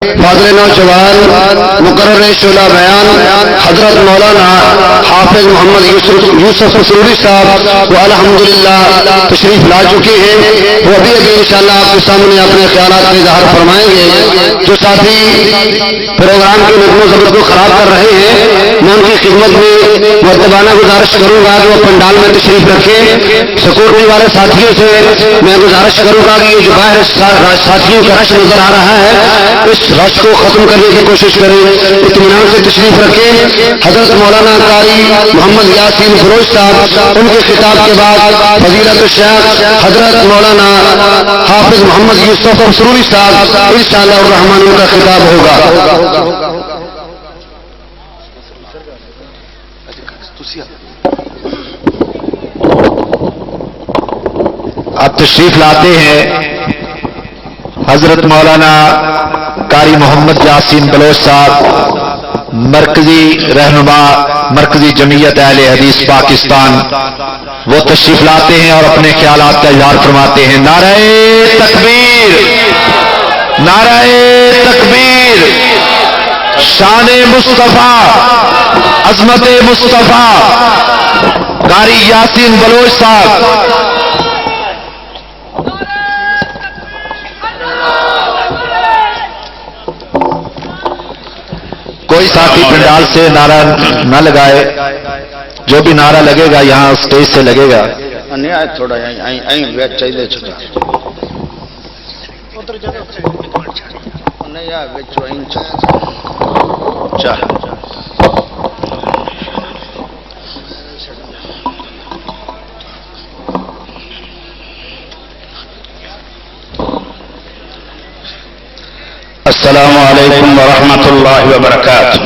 فاضل نوجوان مقرر شعلہ بیان حضرت مولانا حافظ محمد یوسف قصوری صاحب وہ الحمدللہ تشریف لا چکے ہیں. وہ ابھی انشاءاللہ آپ کے سامنے اپنے خیالات کا اظہار فرمائیں گے. جو ساتھی پروگرام کے نظم و ضبط کو خراب کر رہے ہیں میں ان کی خدمت میں مؤدبانہ گزارش کروں گا کہ وہ پنڈال میں تشریف رکھیں. سیکورٹی والے ساتھیوں سے میں گزارش کروں گا کہ یہ جو باہر ساتھیوں کا رش نظر آ رہا ہے اس رش کو ختم کرنے کی کوشش کریں. اطمینان سے تشریف رکھیں. حضرت مولانا قاری محمد یاسین فروز صاحب ان کے خطاب کے بعد فضیلت الشیخ حضرت مولانا حافظ محمد یوسف قصوری صاحب انشاءاللہ الرحمن ان کا خطاب ہوگا. آپ تشریف لاتے ہیں حضرت مولانا قاری محمد یاسین بلوچ صاحب مرکزی رہنما مرکزی جمعیت اہل حدیث پاکستان وہ تشریف لاتے ہیں اور اپنے خیالات کا اظہار فرماتے ہیں. نعرہ تکبیر، نعرہ تکبیر، شان مصطفیٰ، عظمت مصطفیٰ. قاری یاسین بلوچ صاحب کوئی ساتھی پنڈال سے نعرہ نہ لگائے، جو بھی نعرہ لگے گا یہاں اسٹیج سے لگے گا. تھوڑا چاہیے السلام علیکم ورحمۃ اللہ وبرکاتہ.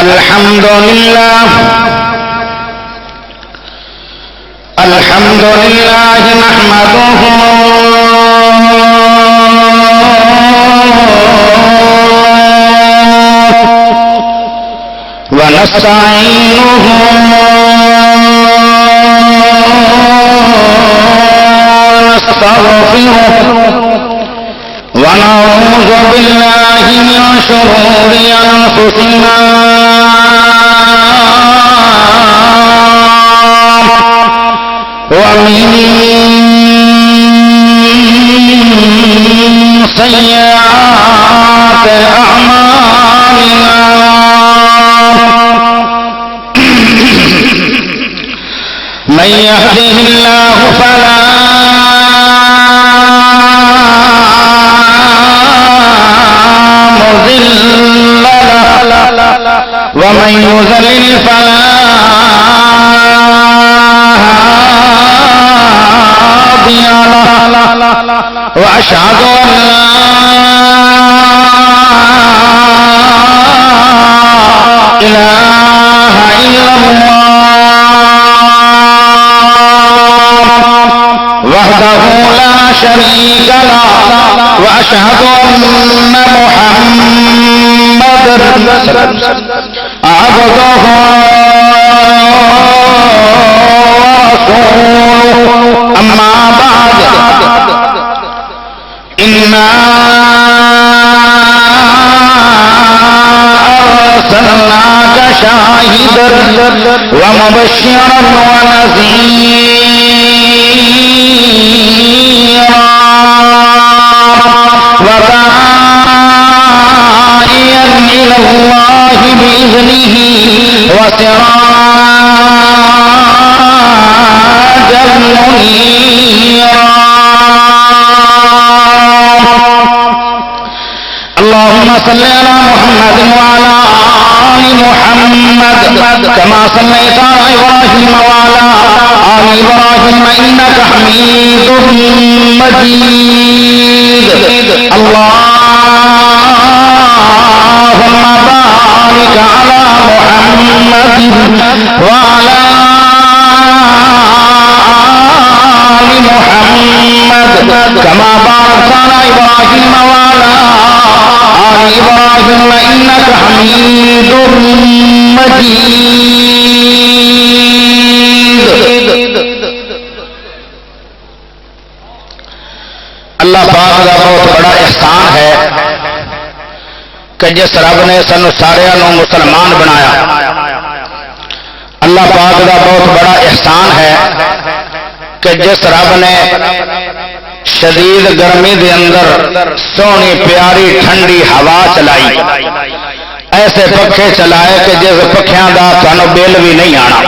الحمدللہ نحمدہ ونستعینہ ونعوذ باللہ من شرور انفسنا ومن سیئات اعمالنا من يهده الله فلا ومن يضلل فلا هادي له واشهد ان لا اله الا الله وحده لا شريك له واشهد ان محمدا عبده ورسوله. أما بعد إنا أرسلناك شاهدا ومبشرا ونذيرا وداعيا إلى الله بإذنه وسراجا منيرا. اللهم صل على محمد وعلى آل محمد كما صليت على إبراهيم وعلى آل إبراهيم إنك حميد مجيد. اللهم بارك على محمد وعلى آل محمد كما باركت على إبراهيم وعلى آل إبراهيم إنك حميد مجيد. اللہ پاک کا بہت بڑا احسان ہے کہ جس رب نے سانو سارے مسلمان بنایا. اللہ پاک کا بہت بڑا احسان ہے کہ جس رب نے شدید گرمی دے اندر سونی پیاری ٹھنڈی ہوا چلائی، ایسے پکھے چلائے کہ جس پکھیاں دا تھانو بل بھی نہیں آنا.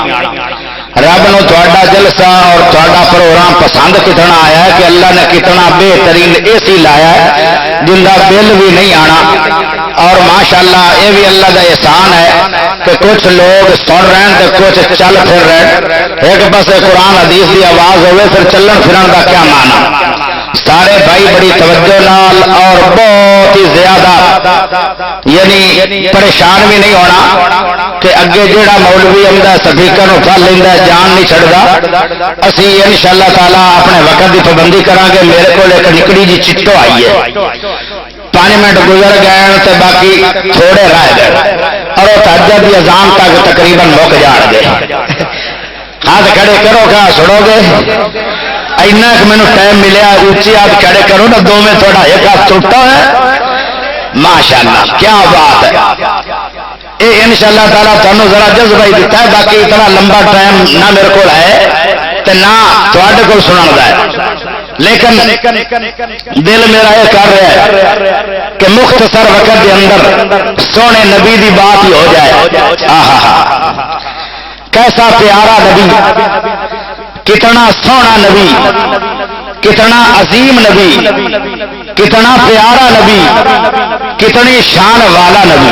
رب نو تھوڑا جلسہ اور تھوڑا پروگرام پسند کتنا آیا ہے کہ اللہ نے کتنا بہترین اے سی لایا ہے جن کا بل بھی نہیں آنا. اور ماشاءاللہ یہ بھی اللہ کا احسان ہے کہ کچھ لوگ سن رہے ہیں تو کچھ چل پھر رہے ہیں. ایک پاسے قرآن حدیث کی آواز ہوئے پھر چلن پھرن کا کیا معنی. سارے بھائی بڑی توجہ نال اور بہت ہی زیادہ یعنی پریشان بھی نہیں ہونا کہ اگے جیڑا مولوی آتا سپیکر پھل لینا جان نہیں چڑھتا. اسی انشاءاللہ تعالی اپنے وقت کی پابندی کریں گے. میرے کو ایک نکڑی جی چٹو آئی ہے، 5 منٹ گزر گئے تو باقی تھوڑے رہ گئے اور وہ تہجد کی اذان تک تقریباً مک جان گے. ہاتھ کھڑے کرو کیا چھوڑو گے؟ اینا کہ مینو ٹائم ملیا اونچی ہاتھ کھڑے کرو نا، دو میں تھوڑا ایک ہاتھ ٹوٹا ہے. ماشاءاللہ کیا بات ہے. یہ انشاءاللہ تعالیٰ تمہیں ذرا جذبہ ہی دیتا ہے. باقی اتنا لمبا ٹائم نہ میرے کو ہے تو نہ تھوڑے کو سنن دا ہے، لیکن دل میرا یہ کر رہا ہے کہ مختصر وقت کے اندر سونے نبی دی بات ہی ہو جائے. کیسا پیارا نبی، کتنا سونا نبی، کتنا عظیم نبی، کتنا پیارا نبی، کتنی شان والا نبی.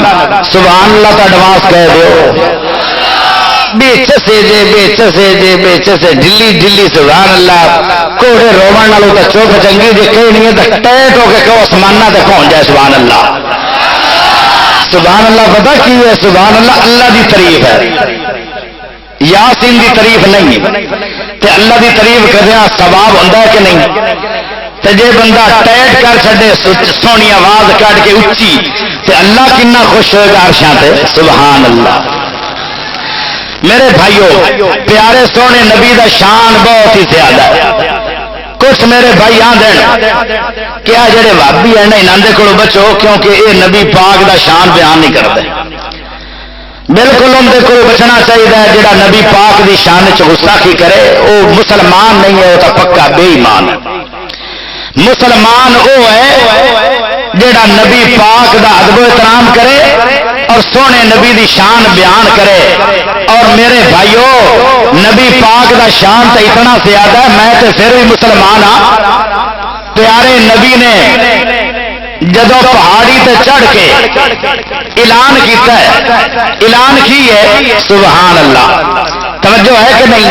سبحان اللہ کا ایڈوانس کہہ دو. بیچ سے جے بیچ سے جے بیچ سے ڈلی ڈلی. سبحان اللہ. کوڑے رومن والوں تو چوک چنگی دیکھے نہیں ہے تو ٹیٹ ہو کے کہو آسمانہ تے پہنچ جائے. سبحان اللہ. سبحان اللہ. پتہ کی ہے؟ سبحان اللہ اللہ دی تعریف ہے، یاسین دی تعریف نہیں. تے اللہ دی تعریف کرنا ثواب ہوتا ہے کہ نہیں؟ تے جے بندہ ٹیٹ کر چھڈے سونی آواز کٹ کے اچھی تے اللہ کنا خوش ہوئے گا عرشاں تے. سبحان اللہ. میرے بھائیو، پیارے سونے نبی دا شان بہت ہی زیادہ ہے. کچھ میرے بھائی آدھے کیا جڑے وابی ہیں انہاں دے کولوں بچو کیونکہ یہ نبی پاک دا شان بیان نہیں کرتے. بالکل اندر کو بچنا چاہیے. جڑا نبی پاک دی شان چ گستاخی کرے وہ مسلمان نہیں ہے، وہ تو پکا بے ایمان ہے. مسلمان وہ ہے جڑا نبی پاک دا ادب و احترام کرے اور سونے نبی دی شان بیان کرے. اور میرے بھائیو، نبی پاک دا شان تو اتنا زیادہ ہے، میں تو پھر بھی مسلمان ہاں. پیارے نبی نے جدو پہاڑی تے چڑھ کے اعلان کیتا ہے، اعلان کی ہے. سبحان اللہ. توجہ ہے کہ نہیں؟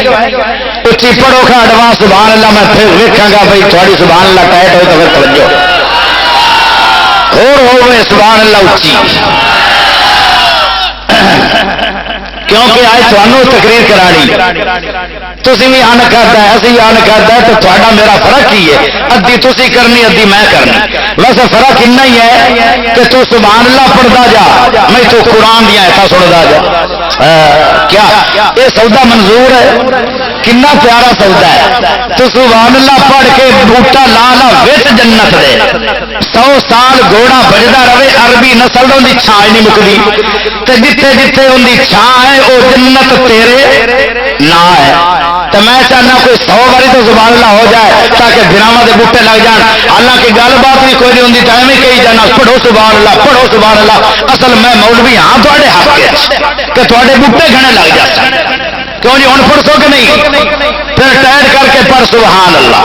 اچھی پڑھو کھا ایڈوانس سبحان اللہ. میں پھر دیکھاں گا بھائی تھوڑی سبحان اللہ ٹائٹ ہوئی تو پھر توجہ اور ہوئے سبحان اللہ اچھی. کیونکہ آج تھانوں تقریر کرانی تسی بھی آن کرتا ہے اسی آن کرتا ہے تو تھوڑا میرا فرق ہی ہے. ادھی تسی کرنی ادھی میں کرنی. ویسے فرق اتنا ہی ہے کہ تو سبحان اللہ پڑھتا جا، میں تو قرآن دیا ایسا سنتا جا. کیا یہ سودا منظور ہے؟ کنا پیارا سودا ہے. تو سبحان اللہ پڑھ کے بوٹا لا لا وچ جنت دے 100 سال گھوڑا بجدا رہے. عربی نسل ان کی چھان نہیں مکتی تے جتھے جتھے ان کی چھان ہے وہ جنت تیرے نہ ہے. تو میں چاہنا کوئی 100 باری تو سبحان اللہ ہو جائے تاکہ گراما کے بوٹے لگ جان. حالانکہ گل بات بھی کوئی نہیں ہوتی، ٹائم ہی کہی جانا پڑھو سبحان اللہ پڑھو سبحان اللہ. اصل میں مولوی ہاں تھوڑے حق کہ تھوڑے بوٹے گھنے لگ جائے. کیوں جی ہوں پڑھ سو کہ نہیں؟ پھر ٹائٹ کر کے پڑھ سبحان اللہ.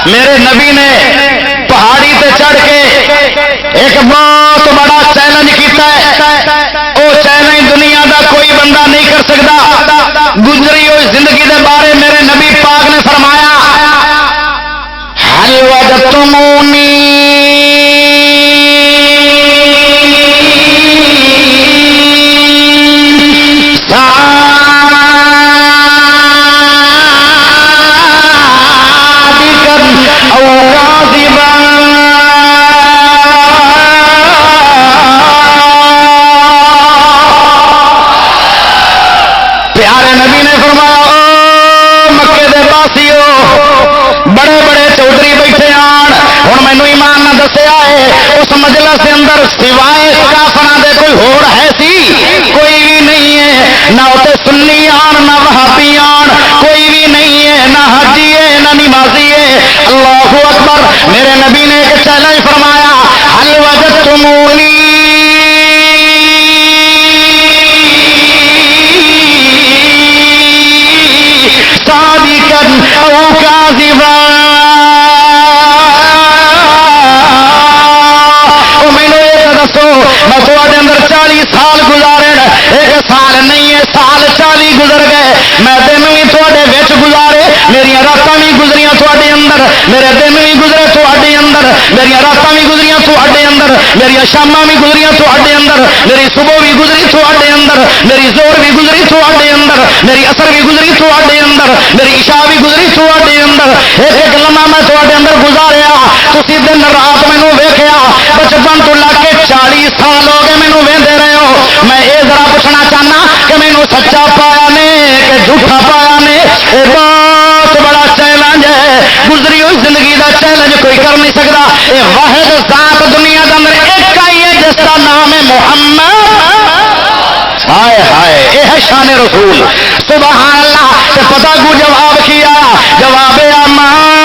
میرے نبی نے پہاڑی تے چڑھ کے ایک بہت بڑا چیلنج کیتا ہے. وہ چیلنج دنیا دا کوئی بندہ نہیں کر سکتا. گزری ہوئی زندگی دے بارے میرے نبی پاک نے فرمایا حل وجدتمونی بڑے بڑے چودھری بیٹھے ہیں مقدس کے اندر سوائے کافراں دے کوئی ہور ہے سی؟ کوئی بھی نہیں ہے، نہ اتنے سنی آن نہ وہابی آن، کوئی بھی نہیں ہے، نہ حاجی ہے نہ نمازی ہے۔ اللہ اکبر۔ میرے نبی نے ایک چیلنج فرمایا، حل وجدتمونی صادقا او کاذبا، دسو میں تھوڑے اندر 40 سال گزارے، ایک سال نہیں ہے، سال 40 گزر گئے، میں دن بھی تھوڑے بچ گزارے، میری راتاں بھی گزریاں تھوڑے اندر، میرے دن بھی گزرے تھوڑے اندر، میری راتاں بھی گزریاں تھوڑے اندر، میری شاماں بھی گزریاں تھوڑے اندر، میری صبح بھی گزری تھوڑے اندر، میری زور بھی گزری تھوڑے اندر، میری اثر بھی گزری تھوڑے اندر، میری عشاء بھی گزری تھوڑے اندر، ایک ایک لمحہ میں تھوڑے اندر گزاریا، تسی دن رات مینوں ویکھیا، بچپن تو لگ کے 40 سال ہو گئے مینوں ویندے رہے ہو، میں یہ ذرا پوچھنا چاہنا کہ مینوں سچا پایا نے کہ جھوٹا پایا نے؟ یہ بہت بڑا چیلنج ہے، گزری ہوئی زندگی دا چیلنج کوئی کر نہیں سکتا۔ یہ واحد ذات دنیا کے اندر ایک ہی ہے جس کا نام ہے محمد۔ ہائے ہائے، یہ ہے شان رسول، سبحان اللہ۔ تے پتہ کو جواب کیا؟ جواب امان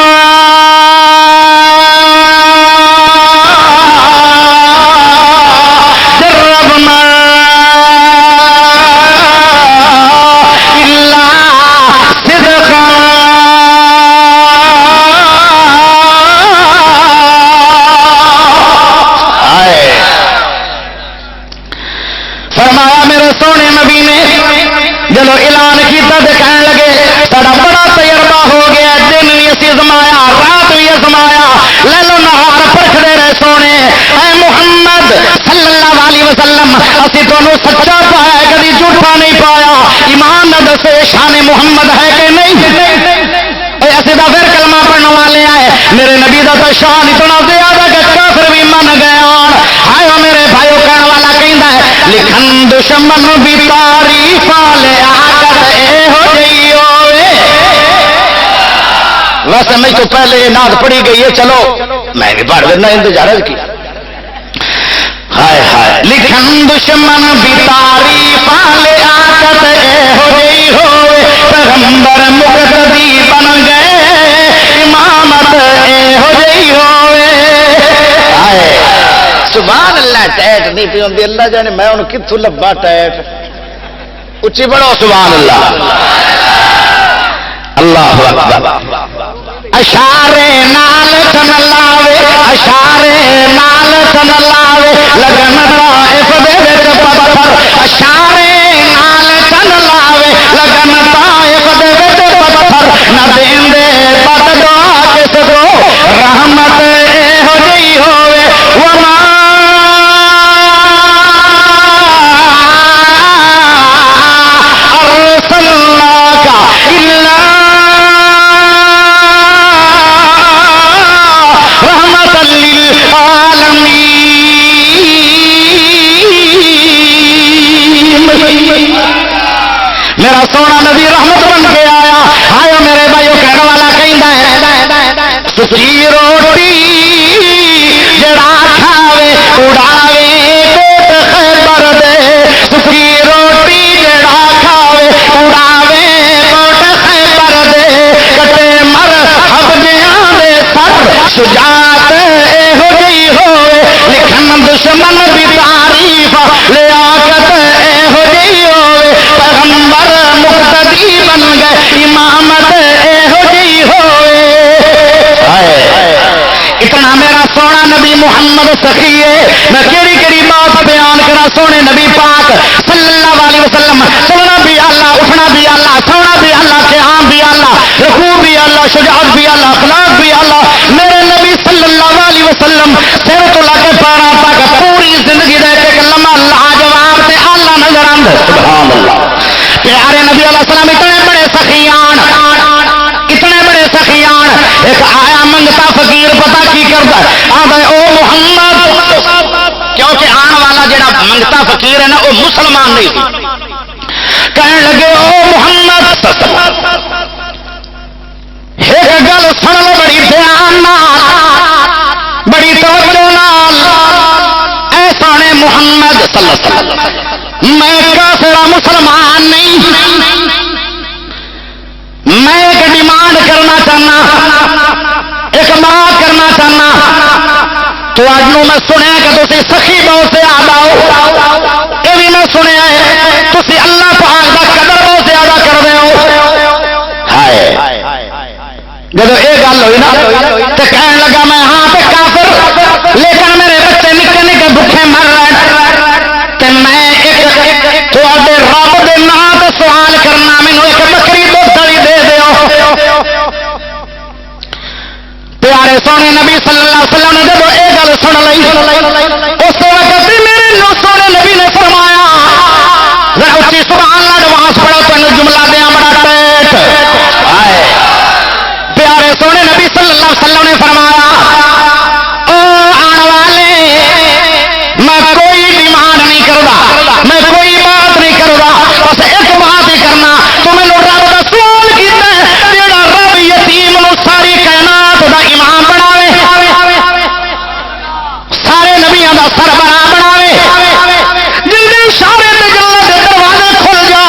جلو اعلان کیتا تے کہنے لگے ساڈا بڑا تجربہ ہو گیا، دن بھی اسی ازمایا، رات بھی ازمایا، لیلو نہار پرکھدے رہے سونے، اے محمد صلی اللہ علیہ وسلم اسی تانوں سچا پایا کبھی جھوٹا نہیں پایا، ایمان نہ دسو شان محمد ہے کہ نہیں؟ اسی دا پھر کلمہ پڑھنے والے آئے، میرے نبی دا تو شان اتنا زیادہ کہ کافر بھی من گئے، ہائے میرے بھائیو کہنے والا کہندا ہے لکھن دشمن بھی تعریف لے آ کر اے ہو جئی ہوئے۔ ویسے میں تو پہلے یہ نعت پڑھی گئی ہے، چلو میں بھی پڑھ لینا انتظار کی۔ ہائے ہائے، لکھن دشمن بھی تعریف لے آ کر اے ہو جئی ہوئے، پیغمبر مقتدی بن گئے، امامت اے ہو جئی ہوئے۔ ہائے سبحان اللہ، ٹیٹ نہیں پی ہوندی، اللہ جانے میں انہوں کتھوں لبا ٹیٹ، اچھی بڑھو سبحان اللہ۔ اللہ اکبر۔ اشارے نال تن لاوے، اشارے نال تن لاوے، لگن طائف دے وچ پتھر، اشارے نال تن لاوے، لگن طائف دے وچ پتھر، نہ دین دے پت دعا کس کو، رحمت اے ہو جئی ہوئے، وما میرا سونا نبی رحمت بن کے آیا، آیا میرے بھائیو کہنے والا کہندا ہے سچی روٹی جڑا کھاوے اڑاوے کوٹ خیبر دے، سچی روٹی جڑا کھاوے اڑاوے کوٹ خیبر دے، کٹے مرحب دیاں دے سر شجاعت اے ہو گئی ہوئے، لکھن دشمن بھی تعریف لیاقت اے ہو گئی ہوئے، پیغمبر مقتدی بن گئے، امامت اے ہو گئی ہوئے۔ اتنا میرا سونا نبی محمد سخی ہے، میں کیڑی کیڑی بات بیان کرا سونے نبی پاک صلی اللہ علیہ وسلم، سونا بھی اللہ، اٹھنا بھی اللہ، سونا بھی اللہ، قیام بھی اللہ، رکوع بھی اللہ، شجاعت بھی اللہ، اخلاق بھی اللہ۔ میرے نبی صلی اللہ علیہ وسلم سر تو لے کے پیروں تک پوری زندگی دے کے لمحہ لاجواب تے اللہ نظر آندے، سبحان اللہ۔ پیارے نبی علیہ السلام اتنے بڑے سخیان، اتنے بڑے سخیان، ایک آیا منگتا فقیر پتہ کی کرتا آدھے او محمد، کیونکہ آن والا جڑا منگتا فقیر ہے نا وہ مسلمان نہیں تھی، کہنے لگے او محمد ایک گل سن لو بڑی دھیان نال، بڑی توجہ نال، صلی اللہ علیہ وسلم میں کافر مسلمان نہیں، میں ایک ڈیمانڈ کرنا چاہنا، ایک بات کرنا چاہنا، تو اج نو میں سنیا کہ تسی سخی بہت سے آدھا ہو، یہ بھی میں سنیا ہے تسی اللہ پاک دا قدر بہت زیادہ کر رہے ہو۔ ہائے جب یہ گل ہوئی نا تو کہنے لگا میں ہاں تے کافر، لیکن میرے بچے نکے نکے بھوکے مر رہے تے میں ایک تواڈے رب دے نام تے سوال کرنا، مینوں ایک بکری دودھ والی دے دیو۔ پیارے سونے نبی صلی اللہ علیہ وسلم نے جب یہ گل سن لی اس وقت میرے سونے نبی نے فرمایا اچھی سبحان اللہ ایڈوانس پڑھو تین جملہ دیا بڑا ٹیٹ آئے۔ پیارے سونے نبی صلی اللہ علیہ وسلم نے فرمایا او آن والے میں کوئی ڈیمانڈ نہیں کرتا، میں کوئی بات نہیں کرتا، بس ایک بات ہی کرنا، تو میں رب کا سوال کیتا ہے جیڑا رب یتیم نو ساری کائنات دا امام بناوے، سارے نبیاں دا سربراہ بناوے، جن دے اشارے تے جنت دے دروازے کھل جا،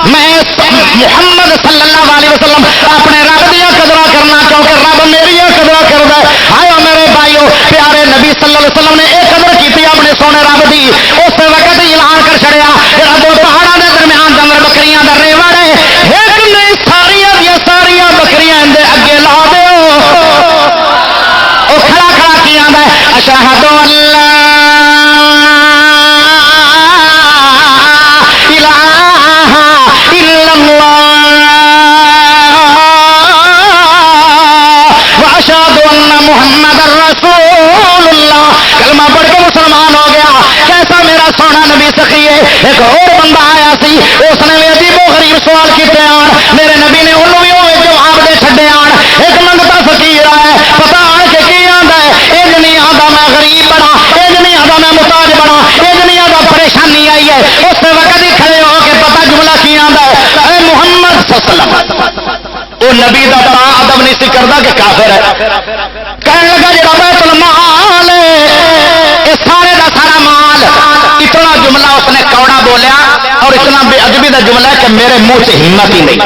میں محمد صلی اللہ علیہ وسلم اپنے رب دیا قدرہ کرنا کیونکہ رب میری قدرہ کردا ہے۔ آئے میرے بھائیو، پیارے نبی صلی اللہ علیہ وسلم نے ایک قدر کی اپنے سونے رب دی، اس وقت اعلان کر چھڑیا جڑا دو پہاڑاں دے درمیان جنگل بکریاں دا ریوڑ ہے، ایک نہیں ساریاں دیا ساریاں بکریاں اندے اگے لا دیو۔ وہ کھڑا کھڑا کی آندا ہے اشہد ان لا الہ الا اللہ واشہد ان محمد رسول اللہ۔ کلمہ پڑھ کے مسلمان ہو گیا۔ کیسا میرا سونا نبی سخی ہے۔ ایک اور بندہ آیا سی، اس نے بھی عجیب و غریب سوال کیتے آن، میرے نبی نے انہوں بھی وہ جواب دے چھڈے آن۔ ایک منگتا فقیر آیا پتا آن کے کی آندا ہے، انج نہیں آندا میں غریب بنا، انج نہیں آندا میں محتاج بنا، انج نہیں آندا پریشانی آئی ہے۔ اس وقت ہی کھڑے ہو کے پتا جملہ کی آندا ہے اے محمد صلی اللہ علیہ وسلم۔ وہ نبی دا بڑا ادب نہیں سی کردا کہ کافر ہے۔ کہنے لگا جڑا بیت المال یہ سارے دا سارا مال، اتنا جملہ اس نے کوڑا بولیا اور اتنا بے ادبی دا جملہ ہے کہ میرے منہ سے ہمت ہی نہیں۔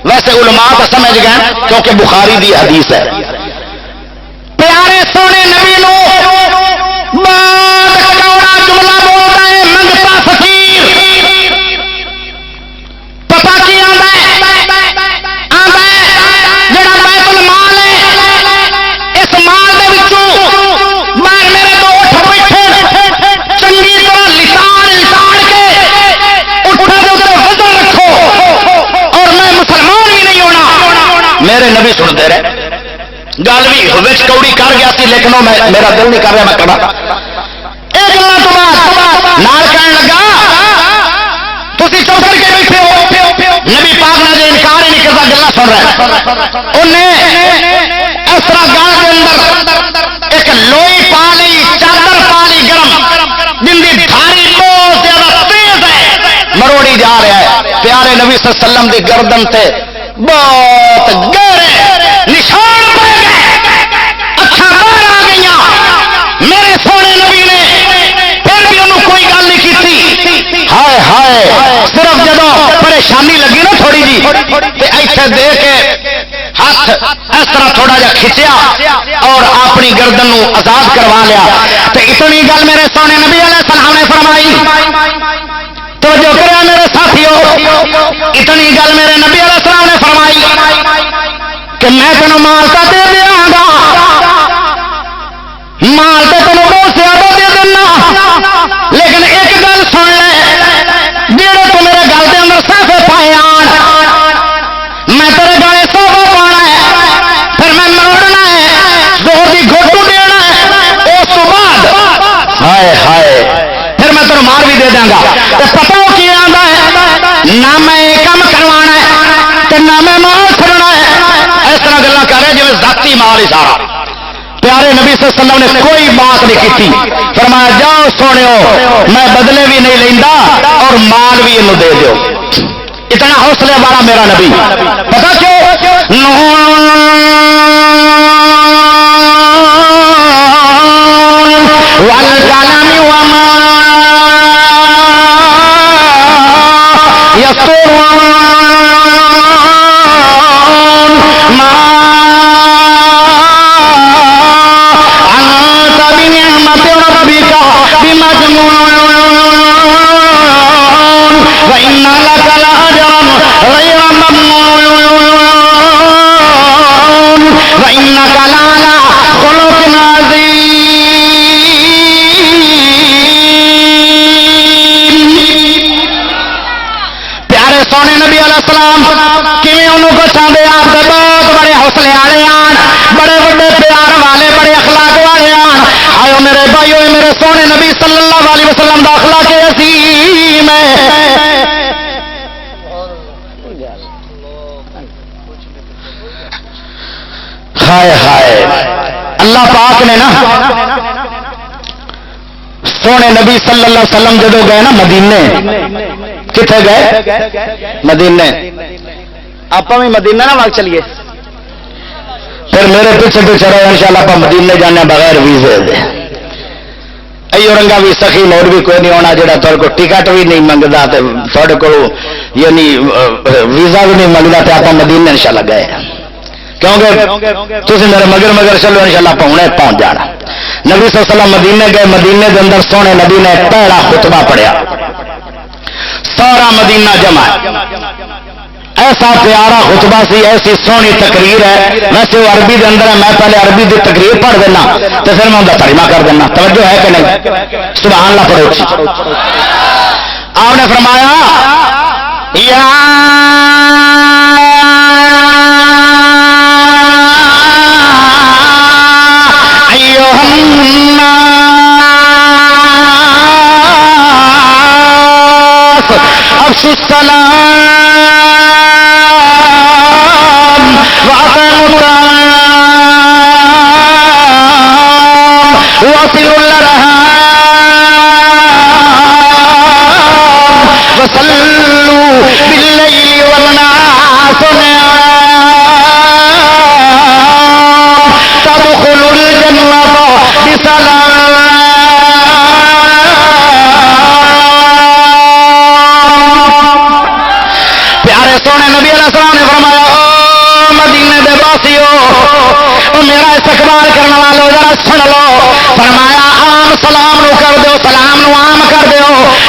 ویسے علماء تو سمجھ گئے کیونکہ بخاری دی حدیث ہے۔ پیارے سونے نبی نو بات کوڑا جملہ بولتا ہے منگتا فقیر۔ پتہ کی آندا ہے جڑا بیت المال ہے اس مال دے وچوں میں میرے دو اٹھ بیٹھے چنگی طرح لسان لسان کے اٹھا دے اوپر وزن رکھو اور میں مسلمان بھی نہیں ہونا۔ میرے نبی سن دے رہے گل بھی وچ کوڑی کر گیا سی لیکن میرا دل نہیں کر رہا میں کرا۔ ایک گلا تو بعد نال کہن لگا تسی چپ کر کے بیٹھے ہو، نبی پاک نے جو انکار ہی نہیں کرتا گلا سن رہا ہے۔ انہیں اس طرح گل کے اندر ایک لوئی پا لی، چادر پا لی گرم، جن کی دھاری بہت زیادہ تیز ہے، مروڑی جا رہا ہے۔ پیارے نبی صلی اللہ علیہ وسلم کی گردن تے بہت گہرے نشان پہ گئے، اکھاں باہر آ گئیاں۔ میرے سونے نبی نے پھر بھی انہوں کوئی گل نہیں کی۔ ہائے ہائے، صرف جدو پریشانی لگی نا تھوڑی جی تے ایتھے دے کے ہاتھ اس طرح تھوڑا جا کھچیا اور اپنی گردن نو آزاد کروا لیا۔ تے اتنی گل میرے سونے نبی علیہ السلام نے فرمائی، توجہ کریا میرے ساتھیو، اتنی گل میرے نبی علیہ السلام نے فرمائی کہ میں تینوں مال کا دے دیاں گا، مال تو تینوں بہت زیادہ دے دینا، لیکن ایک گل سن لے، جیڑے تو میرے گل کے اندر صافے پائے آن، میں تیرے گالے صافہ پانا ہے، پھر میں موڑنا ہے، زور کی گھوٹو دینا ہے، اس تو بعد ہائے ہائے پھر میں تیرے مار بھی دے دیں گا۔ تو پتہ وہ کی آندا ہے نہ میں کم کروانا ہے تو نہ میں مال چھڑنا ہے۔ اس طرح گلا کر رہے جی ذاتی مال ہی سارا۔ پیارے نبی صلی اللہ علیہ وسلم نے کوئی بات نہیں کی، فرمایا جاؤ سونےو میں بدلے بھی نہیں لیندا اور مال بھی انہوں دے دیو۔ اتنا حوصلے والا میرا نبی، پتہ کیوں؟ والقلم وما سونے نبی صلی اللہ علیہ وسلم دا اخلاق عظیم ہے. ہائے ہائے اللہ پاک نے نا سونے نبی صلی اللہ علیہ وسلم جدو گئے نا مدینے, کتنے گئے؟ مدینے. آپ بھی مدینہ نا وقت چلیے, پھر میرے پیچھے پیچھے رہے انشاءاللہ آپ مدینے جانے بغیر ویزے دے. اورنگا بھی سخی اور بھی کوئی نہیں ہونا جڑا تھوڑے کو ٹکٹ بھی نہیں منگتا تھوڑے کو یعنی ویزا بھی نہیں منگتا تو آپ مدینے انشاءاللہ گئے, کیونکہ تھی میرے مگر مگر چلو انشاءاللہ پہنچ جانا. نبی صلی اللہ علیہ وسلم مدینے گئے, مدینے کے اندر سونے نبی نے پہلا خطبہ پڑھیا, سارا مدینہ جمع, ایسا پیارا خطبہ سی, ایسی سونی تقریر ہے. ویسے وہ عربی کے اندر ہے, میں پہلے عربی کی تقریر پڑھ دینا تو پھر میں ان کا ترجمہ کر دینا. توجہ ہے کہ نہیں؟ سبحان اللہ پڑھو. آپ نے فرمایا یا افشوا السلام واطعموا الطعام وصلوا الارحام وصلوا بالليل والناس نيام تدخلوا الجنة بسلام. سونے نبی علیہ السلام نے فرمایا او مدینے دے باسیو, میرا استقبال کرنے والوں ذرا سن لو. فرمایا عام سلام نو کر دو, سلام نو عام کر دو.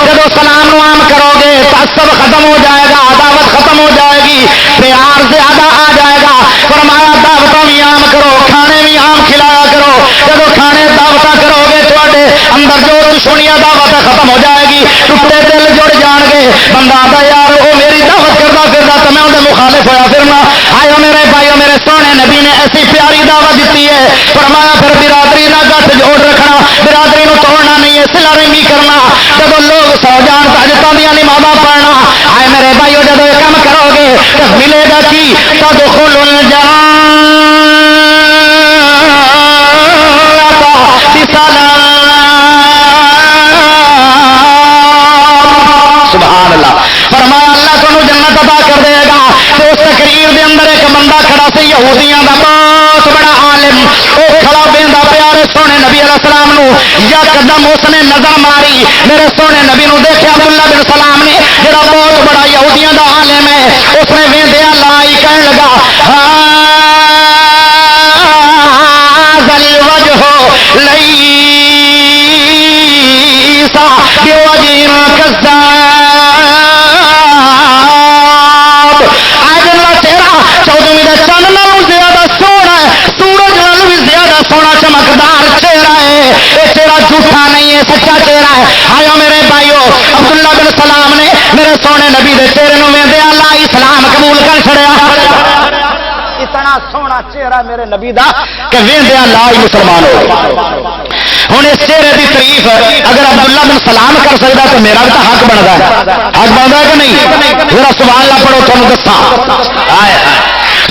جب سلام نو عام کرو گے تعصب ختم ہو جائے گا, عداوت ختم ہو جائے گی, پیار زیادہ آ جائے گا. فرمایا دعوتوں بھی عام کرو, کھانے بھی عام کھلایا کرو. جب کھانے دعوت کرو گے تھوڑے اندر جو دشمنیاں دعوت ختم ہو جائے گی, ٹوٹے دل جڑ جان گے. بندہ آتا یار وہ میری دعوت کرتا پھرتا تو میں انہیں مخالف ہوا پھرنا. آئے میرے بھائیو, میرے سونے نبی نے ایسی پیاری دعوت دیتی ہے. فرمایا پھر برادری نہ گٹھ جوڑ رکھنا, برادری نو توڑنا نہیں ہے, سلا رنگی کرنا. جب لوگ سو جان تاجتوں دیا نمازاں پڑھنا. آئے میرے بھائیو جب یہ کام کرو گے تو ملے گا کی تدخلوا الجنة بسلام. سبحان اللہ. فرمایا اللہ تمہیں جنت عطا کر دے گا. تو اس تقریر دے اندر ایک بندہ کھڑا سی یہودیاں دا بہت بڑا عالم, وہ کھڑا بیندا پیارے سونے نبی علیہ السلام نو. یا قدم اس نے نظر ماری, میرے سونے نبی نو دیکھا عبداللہ بن سلام نے جڑا بہت بڑا یہودیاں دا عالم ہے. اس نے ویندیا لائی کہن لگا ذل وجہ لیسا بوجہ کذاب. چہرہ 14ویں دے چند نالوں زیادہ سونا ہے, سورج نالوں بھی زیادہ سونا چمکدار چہرہ ہے. یہ چہرہ جھوٹا نہیں ہے, سچا چہرہ ہے. آئیو میرے بھائیو, عبداللہ بن سلام نے میرے سونے نبی دے چہرے نو ویندے اللہ اسلام قبول کر چھڑیا. اتنا سونا چہرہ میرے نبی دا کہ ویندے اللہ ہی مسلمان ہو. ہوں اس چہرے کی تعریف اگر عبداللہ بن سلام کر سکتا تو میرا بھی تو حق بنتا ہے. حق بنتا ہے کہ نہیں؟ ذرا سبحان اللہ پڑھو تم دسا.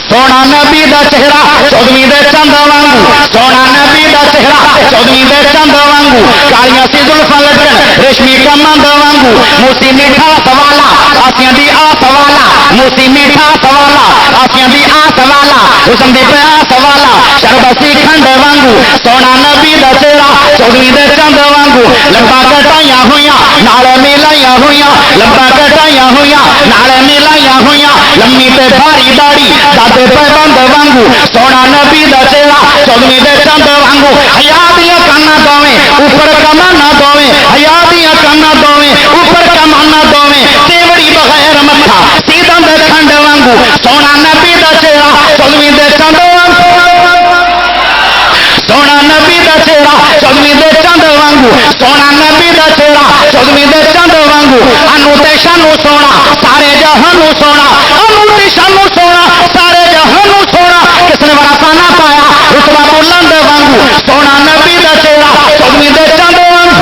سونا نبی دا چہرہ 14ویں دے چند وانگو, سونا نبی دا چہرہ 14ویں دے چند وانگو, کالیاں سی زلفاں لٹکن ریشمی کمند وانگو, موسی میٹھا سوالا آسیاں دی آ سوالا, موسی میٹھا سوالا آسیاں دی آ سوالا, حسن دی پیا سوالا شربتی کھنڈ وانگو. سونا نبی دا چہرہ 14ویں دے چند وانگو, لمبا کٹائیاں ہویاں نال میلائیاں ہویاں, لمبا کٹائیاں ہویاں نال میلائیاں ہویاں, لمبی تے بھاری داڑھی دادے پہ بند وانگو. سونا نبی دا چہرہ 14ویں دے چند وانگو, حیا دیاں کانا دوویں اوپر کمانا دوویں, حیا دیاں کانا دوویں اوپر کمانا دوویں, تیوڑی بغیر متھا سیدھاں دے کھنڈ وانگو. سونا نبی دا چہرہ 14ویں دے چند وانگو, سونا نبی دا چہرہ 14ویں دے چند وانگو, سونا نبی دا چہرہ 14ویں دے چند وانگو. انو تے شانو سونا سارے جہان نو سونا, انو تے شانو سونا سارے جہان نو سونا, کس نے ورثہ نہ پایا رتبہ بلند وانگو. سونا نبی دا چہرہ 14ویں دے چند وانگو.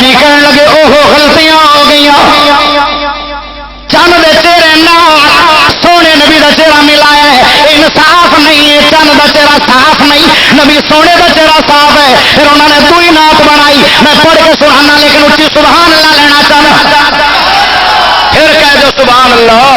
جی کہنے لگے اوہو غلطیاں ہو گئی، چند دے چہرے نال سونے نبی دا چہرہ ملایا ہے، انصاف نہیں ہے، چند دا چہرہ صاف نہیں، نبی سونے دا چہرہ صاف ہے۔ پھر انہوں نے دوئی نعت بنائی، میں پڑھ کے سبحانہ لیکن اچھی سبحان اللہ لینا چاہتا، پھر کہہ دو سبحان اللہ۔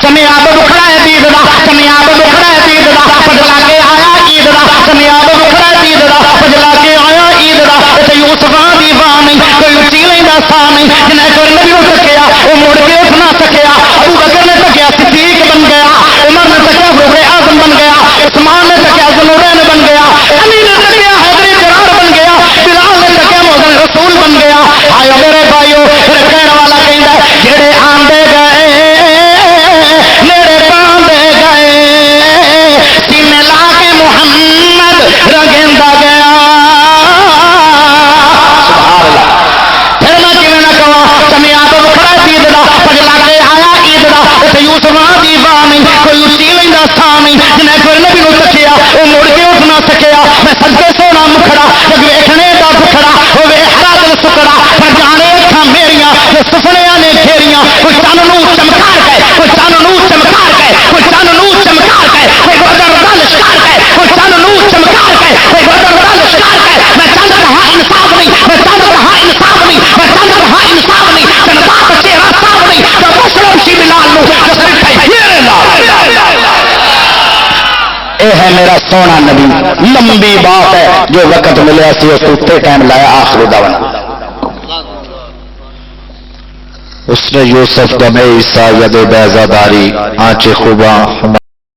چمیاب بکھڑا ہے دید دا، چمیاب بکھڑا ہے دید دا، پجلا کے آیا عید دا، چمیاب بکھڑا ہے دید دا، پجلا کے آیا عید دا، تے یوسفاں دی واہ نہیں، کوئی اچھی لیندا سا نہیں، جنہیں کوئی نبی ہو سکیا وہ مڑ کے اٹھ نہ سکیا، ابو بکر نے تکیا صدیق بن گیا، عمر نے تکیا فاروق اعظم بن گیا، عثمان نے تکیا ذوالنورین بن گیا، علی نے تکیا حیدر جرار بن گیا، بلال نے تکیا محمد رسول بن گیا۔ آیا میرے بھائیو، پھر کہنے والا کہندا جڑے آندے گئے میرے باندھے گئے، سینے لا کے محمد رگیندا گیا۔ سبحان اللہ۔ پھر میں کیوں نہ کہاں چمیاب بکھڑا عید دا، پجلا کے آیا عید دا، تے یوسفاں دی واہ نہیں، کوئی اچھی لیندا سا نہیں، جنہیں کوئی نبی نو تکیا وہ مڑ کے اٹھ نہ سکیا۔ میں صدقے سونا مکھڑا جگ ویکھنے دا بکھڑا ہوے ہرا دل سکڑا، پر جانے اکھاں میریاں جو سپنیاں نے گھیریاں، کوئی چن نو چمکار گئے، کوئی چن نو چمکار گئے، کوئی چن نو چمکار گئے، کوئی بدر دا لشکار گئے، کوئی چن نو چمکار گئے، کوئی بدر دا لشکار گئے۔ میں چند رہا انصاف نہیں، میں چند رہا انصاف نہیں، میں چند رہا انصاف نہیں، جنتا کا چہرہ صاف نہیں، تو مشرم سی بلال نو جو صرف ہے میرے نال۔ اے ہے میرا سونا نبی، لمبی بات ہے، جو وقت ملیا سی اس اتنے ٹائم لایا۔ آخر دعوانا اس نے یوسف دمے عیسیٰ ید بیضہ داری آنچ خوباں